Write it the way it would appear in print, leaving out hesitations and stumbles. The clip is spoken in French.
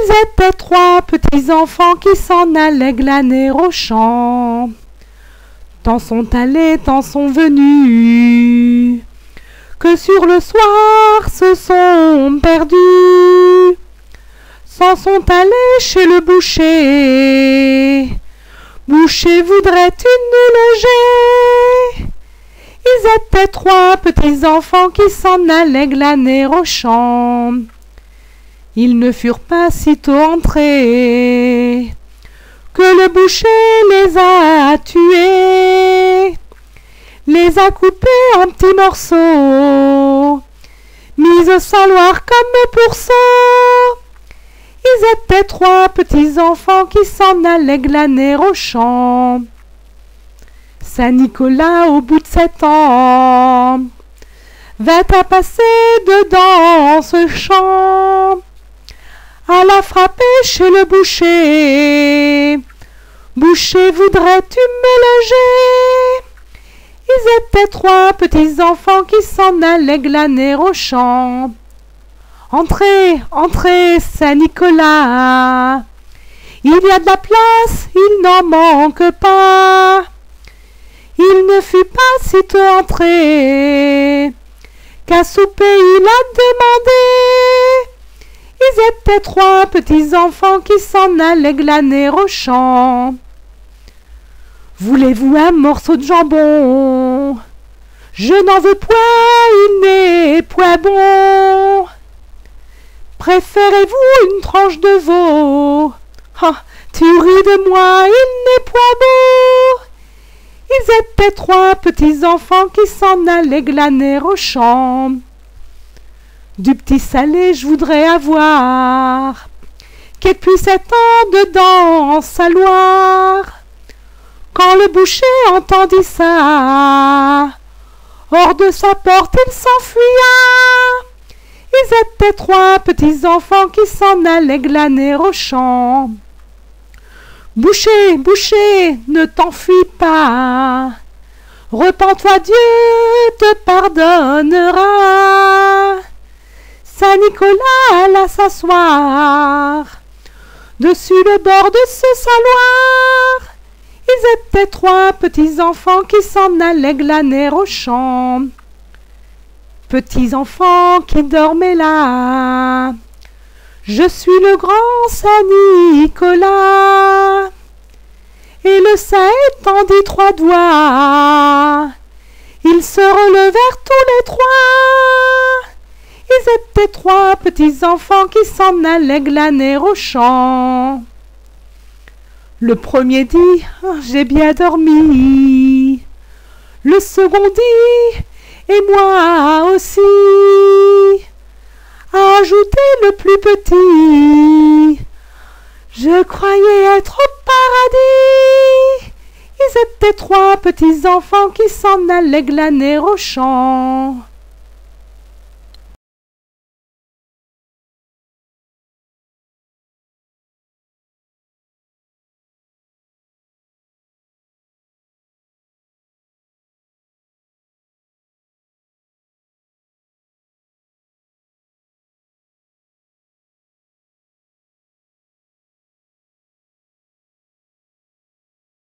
Ils étaient trois petits enfants qui s'en allaient glaner au champ. Tant sont allés, tant sont venus, que sur le soir se sont perdus. S'en sont allés chez le boucher. Boucher, voudrais-tu nous loger? Ils étaient trois petits enfants qui s'en allaient glaner au champ. Ils ne furent pas sitôt entrés que le boucher les a tués, les a coupés en petits morceaux, mis au saloir comme pourceaux. Ils étaient trois petits enfants qui s'en allaient glaner au champ. Saint-Nicolas, au bout de 7 ans, vint à passer dedans ce champ, alla frapper chez le boucher. Boucher, voudrais-tu me loger? Ils étaient trois petits enfants qui s'en allaient glaner au champ. Entrez, entrez, Saint-Nicolas, il y a de la place, il n'en manque pas. Il ne fut pas sitôt entré qu'à souper il a demandé. Ils étaient trois petits enfants qui s'en allaient glaner au champ. Voulez-vous un morceau de jambon? Je n'en veux point, il n'est point bon. Préférez-vous une tranche de veau? Ah, tu ris de moi, il n'est point beau. Ils étaient trois petits enfants qui s'en allaient glaner au champ. Du petit salé je voudrais avoir, qu'il puisse être dedans sa loire. Quand le boucher entendit ça, hors de sa porte il s'enfuya. Ils étaient trois petits enfants qui s'en allaient glaner au champ. Boucher, boucher, ne t'enfuis pas, repens-toi, Dieu te pardonnera. Saint-Nicolas alla s'asseoir dessus le bord de ce saloir. Ils étaient trois petits enfants qui s'en allaient glaner au champ. Petits enfants qui dormaient là, je suis le grand Saint-Nicolas. Et le saint étendit 3 doigts, ils se relevèrent tous les trois. Ils étaient trois petits enfants qui s'en allaient glaner au champ. Le premier dit, j'ai bien dormi. Le second dit, et moi aussi. A ajouté le plus petit, je croyais être au paradis. Ils étaient trois petits enfants qui s'en allaient glaner au champ.